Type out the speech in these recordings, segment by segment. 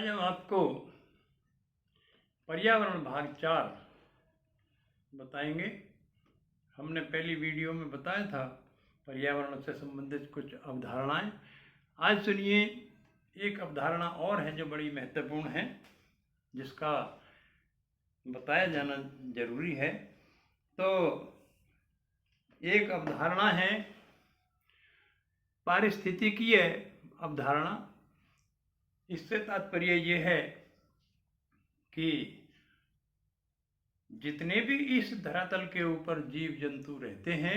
आज हम आपको पर्यावरण भाग 4 बताएंगे। हमने पहली वीडियो में बताया था पर्यावरण से संबंधित कुछ अवधारणाएं। आज सुनिए, एक अवधारणा और है जो बड़ी महत्वपूर्ण है, जिसका बताया जाना जरूरी है। तो एक अवधारणा है पारिस्थितिकीय अवधारणा। इससे तात्पर्य ये है कि जितने भी इस धरातल के ऊपर जीव जंतु रहते हैं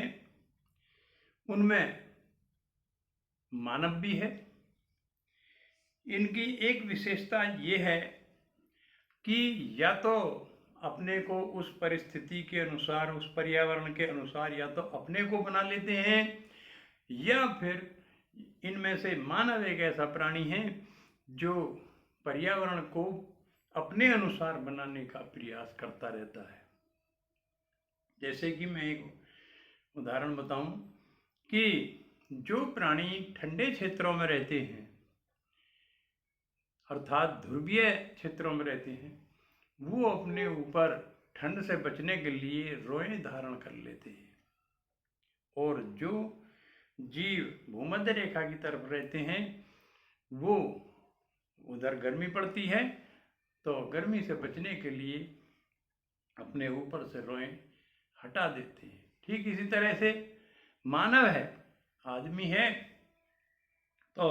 उनमें मानव भी है। इनकी एक विशेषता ये है कि या तो अपने को उस परिस्थिति के अनुसार, उस पर्यावरण के अनुसार या तो अपने को बना लेते हैं, या फिर इनमें से मानव एक ऐसा प्राणी है जो पर्यावरण को अपने अनुसार बनाने का प्रयास करता रहता है। जैसे कि मैं एक उदाहरण बताऊं कि जो प्राणी ठंडे क्षेत्रों में रहते हैं, अर्थात ध्रुवीय क्षेत्रों में रहते हैं, वो अपने ऊपर ठंड से बचने के लिए रोएं धारण कर लेते हैं। और जो जीव भूमध्य रेखा की तरफ रहते हैं, वो उधर गर्मी पड़ती है तो गर्मी से बचने के लिए अपने ऊपर से रोएं हटा देते हैं। ठीक इसी तरह से मानव है, आदमी है, तो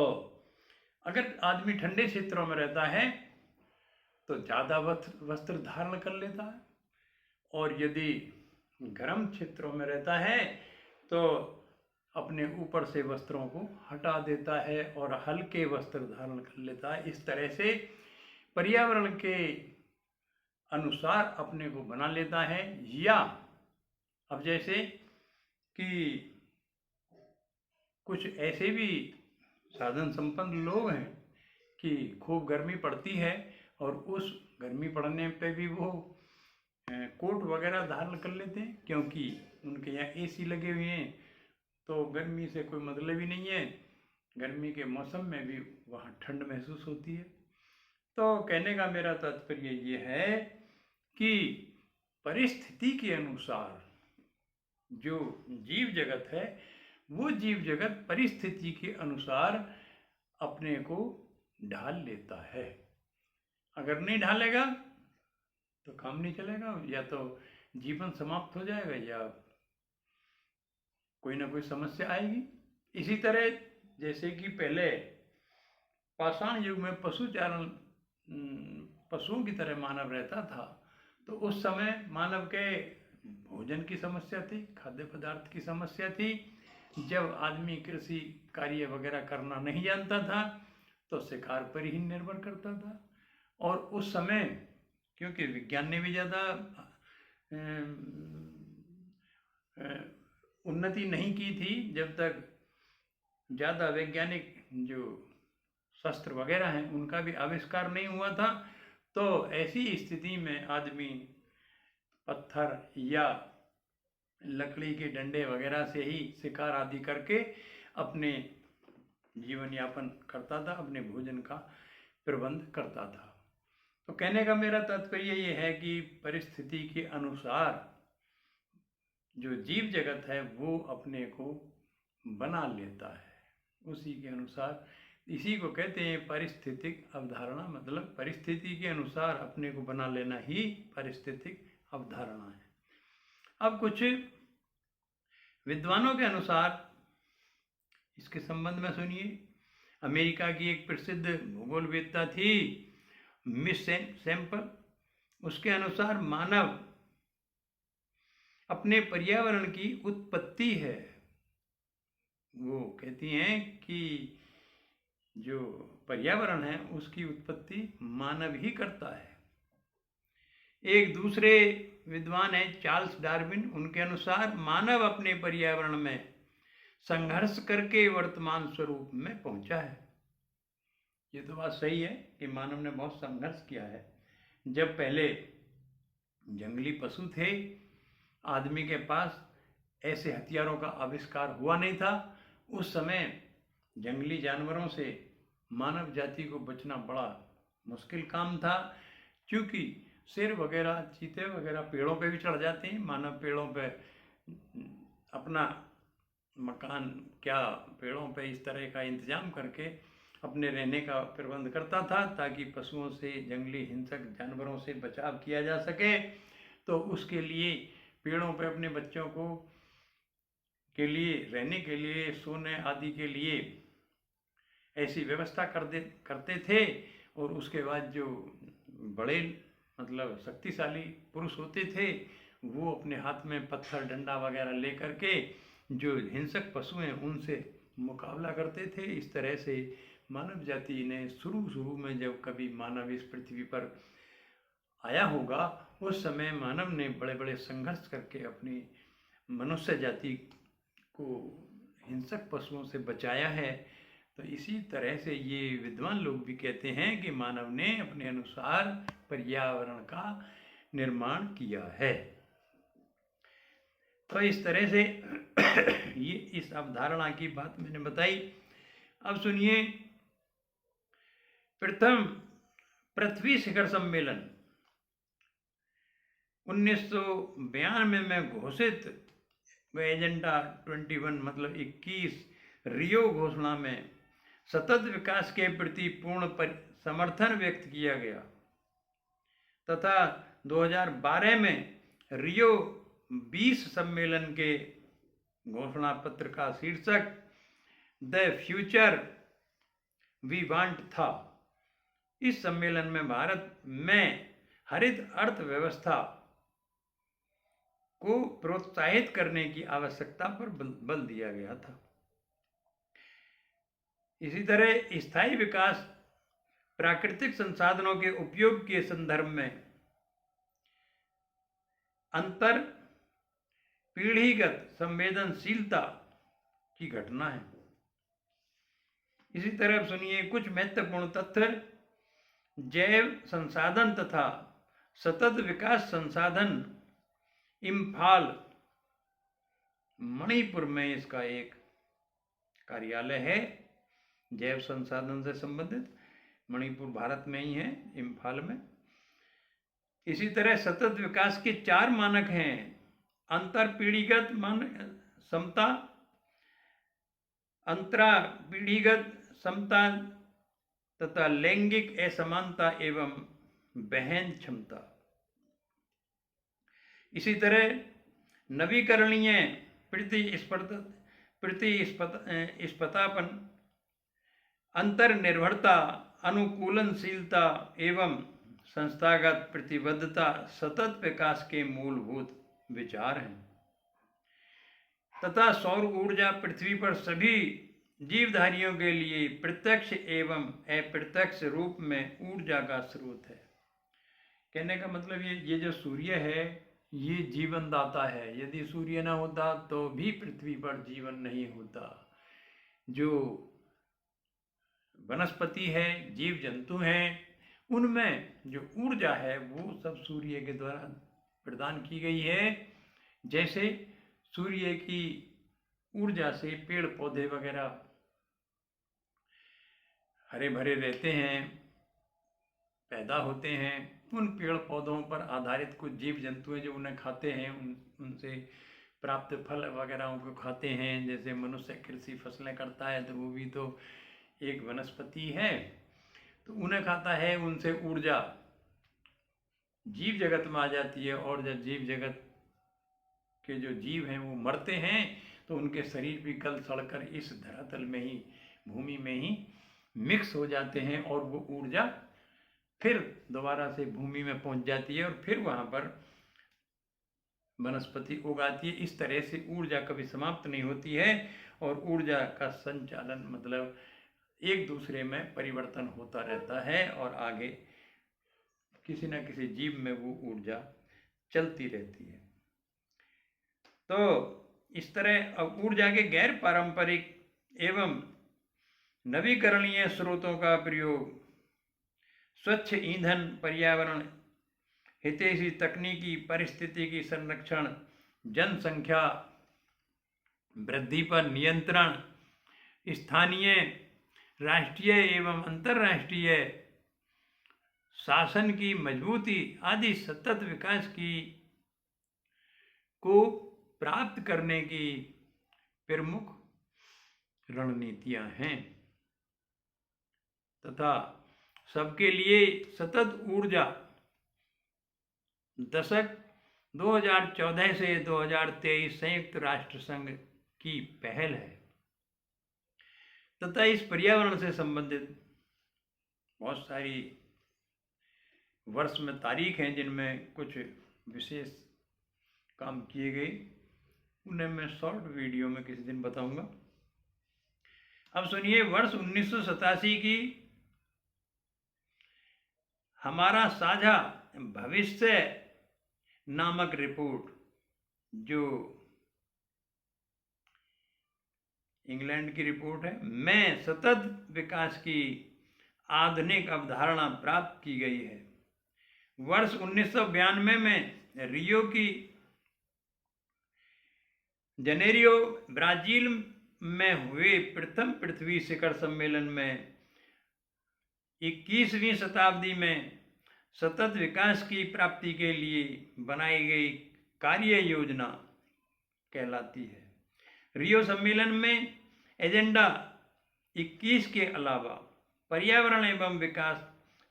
अगर आदमी ठंडे क्षेत्रों में रहता है तो ज़्यादा वस्त्र धारण कर लेता है, और यदि गर्म क्षेत्रों में रहता है तो अपने ऊपर से वस्त्रों को हटा देता है और हल्के वस्त्र धारण कर लेता है। इस तरह से पर्यावरण के अनुसार अपने को बना लेता है। या अब जैसे कि कुछ ऐसे भी साधन संपन्न लोग हैं कि खूब गर्मी पड़ती है और उस गर्मी पड़ने पे भी वो कोट वगैरह धारण कर लेते हैं, क्योंकि उनके यहाँ एसी लगे हुए हैं, तो गर्मी से कोई मतलब ही नहीं है। गर्मी के मौसम में भी वहाँ ठंड महसूस होती है। तो कहने का मेरा तात्पर्य ये है कि परिस्थिति के अनुसार जो जीव जगत है, वो जीव जगत परिस्थिति के अनुसार अपने को ढाल लेता है। अगर नहीं ढालेगा तो काम नहीं चलेगा, या तो जीवन समाप्त हो जाएगा या कोई ना कोई समस्या आएगी। इसी तरह जैसे कि पहले पाषाण युग में पशुओं की तरह मानव रहता था, तो उस समय मानव के भोजन की समस्या थी, खाद्य पदार्थ की समस्या थी। जब आदमी कृषि कार्य वगैरह करना नहीं जानता था तो शिकार पर ही निर्भर करता था। और उस समय क्योंकि विज्ञान ने भी ज़्यादा उन्नति नहीं की थी, जब तक ज़्यादा वैज्ञानिक जो शस्त्र वगैरह हैं उनका भी आविष्कार नहीं हुआ था, तो ऐसी स्थिति में आदमी पत्थर या लकड़ी के डंडे वगैरह से ही शिकार आदि करके अपने जीवन यापन करता था, अपने भोजन का प्रबंध करता था। तो कहने का मेरा तात्पर्य ये है कि परिस्थिति के अनुसार जो जीव जगत है वो अपने को बना लेता है, उसी के अनुसार। इसी को कहते हैं पारिस्थितिक अवधारणा, मतलब परिस्थिति के अनुसार अपने को बना लेना ही पारिस्थितिक अवधारणा है। अब कुछ विद्वानों के अनुसार इसके संबंध में सुनिए। अमेरिका की एक प्रसिद्ध भूगोलवेत्ता थी मिस सैम्पल। उसके अनुसार मानव अपने पर्यावरण की उत्पत्ति है। वो कहती हैं कि जो पर्यावरण है उसकी उत्पत्ति मानव ही करता है। एक दूसरे विद्वान है चार्ल्स डार्विन। उनके अनुसार मानव अपने पर्यावरण में संघर्ष करके वर्तमान स्वरूप में पहुंचा है। ये तो बात सही है कि मानव ने बहुत संघर्ष किया है। जब पहले जंगली पशु थे, आदमी के पास ऐसे हथियारों का आविष्कार हुआ नहीं था, उस समय जंगली जानवरों से मानव जाति को बचना बड़ा मुश्किल काम था, क्योंकि शेर वगैरह, चीते वगैरह पेड़ों पे भी चढ़ जाते हैं। मानव पेड़ों पे अपना मकान, क्या पेड़ों पे इस तरह का इंतजाम करके अपने रहने का प्रबंध करता था, ताकि पशुओं से, जंगली हिंसक जानवरों से बचाव किया जा सके। तो उसके लिए पेड़ों पे अपने बच्चों को के लिए, रहने के लिए, सोने आदि के लिए ऐसी व्यवस्था करते थे। और उसके बाद जो बड़े मतलब शक्तिशाली पुरुष होते थे, वो अपने हाथ में पत्थर, डंडा वगैरह लेकर के जो हिंसक पशु हैं उनसे मुकाबला करते थे। इस तरह से मानव जाति ने शुरू में, जब कभी मानव इस पृथ्वी पर आया होगा, उस समय मानव ने बड़े बड़े संघर्ष करके अपनी मनुष्य जाति को हिंसक पशुओं से बचाया है। तो इसी तरह से ये विद्वान लोग भी कहते हैं कि मानव ने अपने अनुसार पर्यावरण का निर्माण किया है। तो इस तरह से ये इस अवधारणा की बात मैंने बताई। अब सुनिए, प्रथम पृथ्वी शिखर सम्मेलन 1992 में घोषित एजेंडा 21 मतलब 21 रियो घोषणा में सतत विकास के प्रति पूर्ण समर्थन व्यक्त किया गया तथा 2012 में रियो 20 सम्मेलन के घोषणा पत्र का शीर्षक द फ्यूचर वी वांट था। इस सम्मेलन में भारत में हरित अर्थव्यवस्था को प्रोत्साहित करने की आवश्यकता पर बल दिया गया था। इसी तरह स्थायी विकास, प्राकृतिक संसाधनों के उपयोग के संदर्भ में अंतर पीढ़ीगत संवेदनशीलता की घटना है। इसी तरह सुनिए कुछ महत्वपूर्ण तथ्य। जैव संसाधन तथा सतत विकास संसाधन, इम्फाल मणिपुर में इसका एक कार्यालय है। जैव संसाधन से संबंधित मणिपुर भारत में ही है, इम्फाल में। इसी तरह सतत विकास के 4 मानक हैं: अंतर पीढ़ीगत समता, अंतरा पीढ़ीगत समता तथा लैंगिक असमानता एवं वहन क्षमता। इसी तरह नवीकरणीय प्रतिस्पर्धापन, अंतर्निर्भरता, अनुकूलनशीलता एवं संस्थागत प्रतिबद्धता सतत विकास के मूलभूत विचार हैं तथा सौर ऊर्जा पृथ्वी पर सभी जीवधारियों के लिए प्रत्यक्ष एवं अप्रत्यक्ष रूप में ऊर्जा का स्रोत है। कहने का मतलब ये जो सूर्य है ये जीवनदाता है। यदि सूर्य न होता तो भी पृथ्वी पर जीवन नहीं होता। जो वनस्पति है, जीव जंतु हैं, उनमें जो ऊर्जा है वो सब सूर्य के द्वारा प्रदान की गई है। जैसे सूर्य की ऊर्जा से पेड़ पौधे वगैरह हरे भरे रहते हैं, पैदा होते हैं। उन पेड़ पौधों पर आधारित कुछ जीव जंतु हैं जो उन्हें खाते हैं, उनसे प्राप्त फल वगैरह को खाते हैं। जैसे मनुष्य कृषि फसलें करता है तो वो भी तो एक वनस्पति है, तो उन्हें खाता है, उनसे ऊर्जा जीव जगत में आ जाती है। और जब जीव जगत के जो जीव हैं वो मरते हैं तो उनके शरीर भी गल सड़कर इस धरातल में ही, भूमि में ही मिक्स हो जाते हैं और वो ऊर्जा फिर दोबारा से भूमि में पहुंच जाती है और फिर वहाँ पर वनस्पति उगाती है। इस तरह से ऊर्जा कभी समाप्त नहीं होती है और ऊर्जा का संचालन मतलब एक दूसरे में परिवर्तन होता रहता है और आगे किसी न किसी जीव में वो ऊर्जा चलती रहती है। तो इस तरह अब ऊर्जा के गैर पारंपरिक एवं नवीकरणीय स्रोतों का प्रयोग, स्वच्छ ईंधन, पर्यावरण हितैषी तकनीकी, पारिस्थितिकी संरक्षण, जनसंख्या वृद्धि पर नियंत्रण, स्थानीय, राष्ट्रीय एवं अंतर्राष्ट्रीय शासन की मजबूती आदि सतत विकास की को प्राप्त करने की प्रमुख रणनीतियां हैं तथा सबके लिए सतत ऊर्जा दशक 2014 से 2023 संयुक्त राष्ट्र संघ की पहल है तथा इस पर्यावरण से संबंधित बहुत सारी वर्ष में तारीख हैं जिनमें कुछ विशेष काम किए गए, उन्हें मैं शॉर्ट वीडियो में किसी दिन बताऊंगा। अब सुनिए, वर्ष 1987 की हमारा साझा भविष्य नामक रिपोर्ट, जो इंग्लैंड की रिपोर्ट है, में सतत विकास की आधुनिक अवधारणा प्राप्त की गई है। वर्ष 1992 में रियो की जनेरियो ब्राजील में हुए प्रथम पृथ्वी शिखर सम्मेलन में 21वीं शताब्दी में सतत विकास की प्राप्ति के लिए बनाई गई कार्य योजना कहलाती है। रियो सम्मेलन में एजेंडा 21 के अलावा पर्यावरण एवं विकास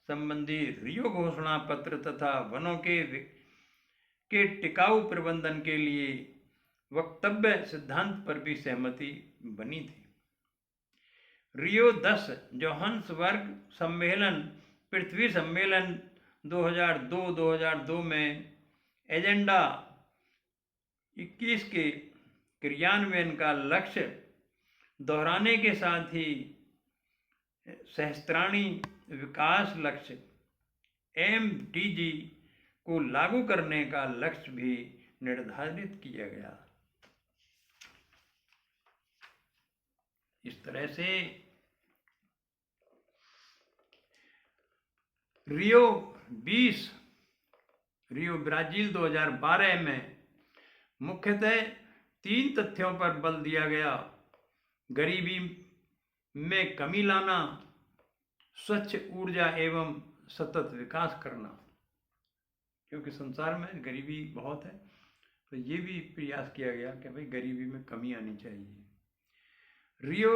संबंधी रियो घोषणा पत्र तथा वनों के टिकाऊ प्रबंधन के लिए वक्तव्य सिद्धांत पर भी सहमति बनी थी। रियो 10 जोहान्सबर्ग सम्मेलन पृथ्वी सम्मेलन 2002 में एजेंडा 21 के क्रियान्वयन का लक्ष्य दोहराने के साथ ही सहस्त्राणी विकास लक्ष्य MDG को लागू करने का लक्ष्य भी निर्धारित किया गया। इस तरह से रियो ब्राजील 2012 में मुख्यतः 3 तथ्यों पर बल दिया गया: गरीबी में कमी लाना, स्वच्छ ऊर्जा एवं सतत विकास करना। क्योंकि संसार में गरीबी बहुत है, तो ये भी प्रयास किया गया कि भाई गरीबी में कमी आनी चाहिए। रियो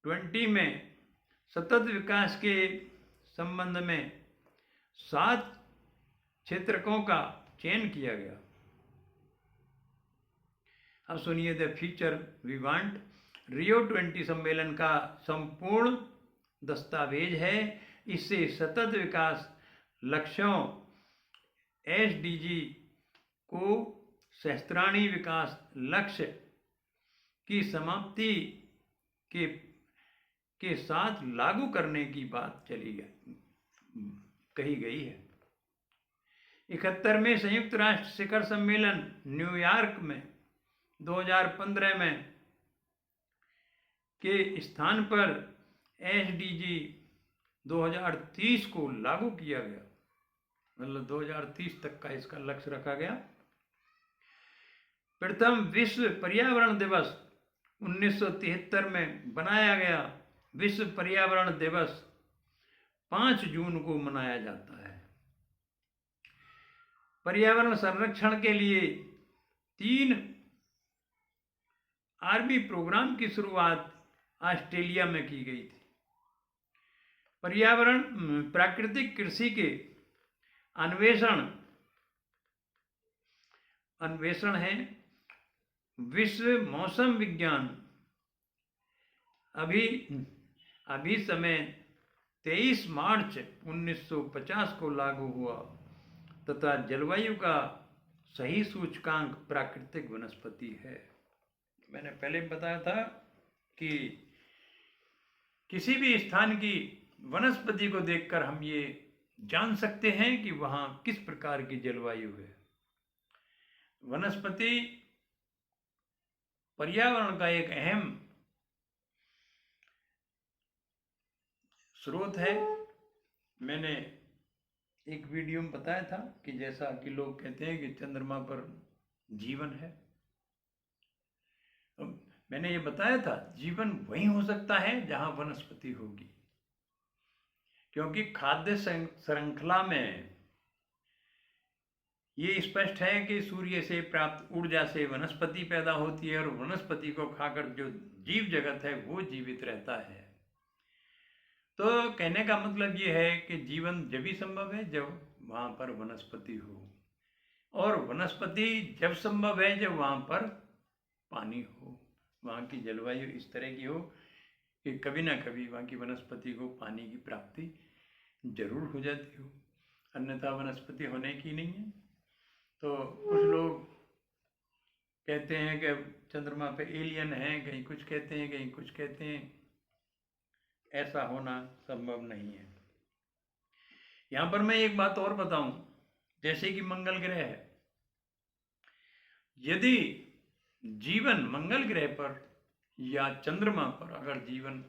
20 में सतत विकास के संबंध में 7 क्षेत्रकों का चयन किया गया। अब सुनिए द फ्यूचर वी वांट। रियो 20 सम्मेलन का संपूर्ण दस्तावेज है। इससे सतत विकास लक्ष्यों SDG को सहस्त्राणी विकास लक्ष्य की समाप्ति के साथ लागू करने की बात कही गई है। 71वें संयुक्त राष्ट्र शिखर सम्मेलन न्यूयॉर्क में 2015 में के स्थान पर SDG 2030 को लागू किया गया, मतलब 2030 तक का इसका लक्ष्य रखा गया। प्रथम विश्व पर्यावरण दिवस 1973 में बनाया गया। विश्व पर्यावरण दिवस 5 जून को मनाया जाता है। पर्यावरण संरक्षण के लिए 3 आर्मी प्रोग्राम की शुरुआत ऑस्ट्रेलिया में की गई थी। पर्यावरण प्राकृतिक कृषि के अन्वेषण है। विश्व मौसम विज्ञान अभी समय 23 मार्च 1950 को लागू हुआ तथा जलवायु का सही सूचकांक प्राकृतिक वनस्पति है। मैंने पहले बताया था कि किसी भी स्थान की वनस्पति को देखकर हम ये जान सकते हैं कि वहाँ किस प्रकार की जलवायु है। वनस्पति पर्यावरण का एक अहम स्रोत है। मैंने एक वीडियो में बताया था कि जैसा कि लोग कहते हैं कि चंद्रमा पर जीवन है, तो मैंने ये बताया था जीवन वहीं हो सकता है जहां वनस्पति होगी, क्योंकि खाद्य श्रृंखला में ये स्पष्ट है कि सूर्य से प्राप्त ऊर्जा से वनस्पति पैदा होती है और वनस्पति को खाकर जो जीव जगत है वो जीवित रहता है। तो कहने का मतलब ये है कि जीवन जब भी संभव है जब वहाँ पर वनस्पति हो, और वनस्पति जब संभव है जब वहाँ पर पानी हो, वहाँ की जलवायु इस तरह की हो कि कभी ना कभी वहाँ की वनस्पति को पानी की प्राप्ति जरूर हो जाती हो, अन्यथा वनस्पति होने की नहीं है। तो कुछ लोग कहते हैं कि चंद्रमा पे एलियन हैं, कहीं कुछ कहते हैं, कहीं कुछ कहते हैं। ऐसा होना संभव नहीं है। यहाँ पर मैं एक बात और बताऊं, जैसे कि मंगल ग्रह है, यदि जीवन मंगल ग्रह पर या चंद्रमा पर अगर जीवन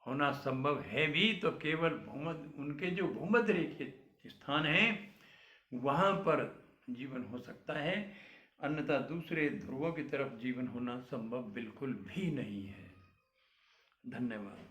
होना संभव है भी तो केवल भूमध्य, उनके जो भूमध्य रेखीय स्थान हैं वहाँ पर जीवन हो सकता है, अन्यथा दूसरे ध्रुवों की तरफ जीवन होना संभव बिल्कुल भी नहीं है। धन्यवाद।